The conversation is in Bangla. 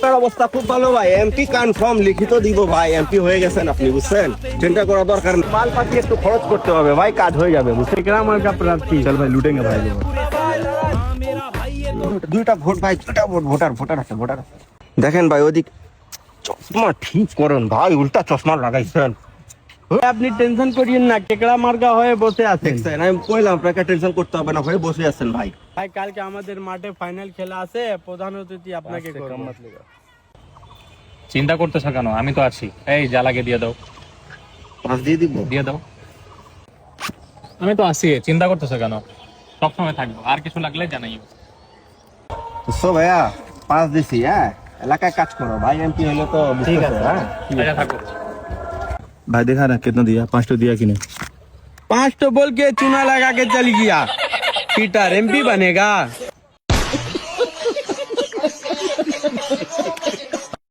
আপনার অবস্থা খুব ভালো ভাই, এমপি কনফার্ম লিখিত দিব ভাই, এমপি হয়ে গেছেন আপনি, বুঝছেন? চিন্তা করা দরকার নেই, মাল পাতি একটু খরচ করতে হবে ভাই, কাজ হয়ে যাবে, বুঝছেন? कितना मार का प्रार्थी चल भाई लूटेंगे भाई लोग। দুইটা ভোট ভাই, দুইটা ভোট, ভোটার আছে, ভোটার আছে। দেখেন ভাই ওদিক চশমা ঠিক করেন ভাই, উল্টা চশমা লাগাইছেন। আপনি টেনশন করিয়েন না, কেকড়া মার্কা হয়ে বসে আছেন। দেখছেন, আমি কইলাম আপনাকে টেনশন করতে হবে না ভাই, বসে আছেন ভাই। ভাই কালকে আমাদের মাঠে ফাইনাল খেলা আছে, প্রধান অতিথি আপনাকে করব। চিন্তা করতেছ কেন? আমি তো আছি। এই জ্বালাকে দিয়ে দাও, পাঁচ দিয়ে দিব। দিয়ে দাও। আমি তো আছি, চিন্তা করতেছ কেন? সবসময় থাকবো, আর কিছু লাগলে জানাইও। তো ভাইয়া পাঁচ দিছি, হ্যাঁ এলাকায় কাজ করো ভাই, এমপি হলে তো ঠিক আছে। হ্যাঁ আচ্ছা থাকো। भाई देखा ना कितना दिया, 5 तो दिया कि नहीं? 5 तो बोल के चूना लगा के चल गया, पीटर एमपी बनेगा।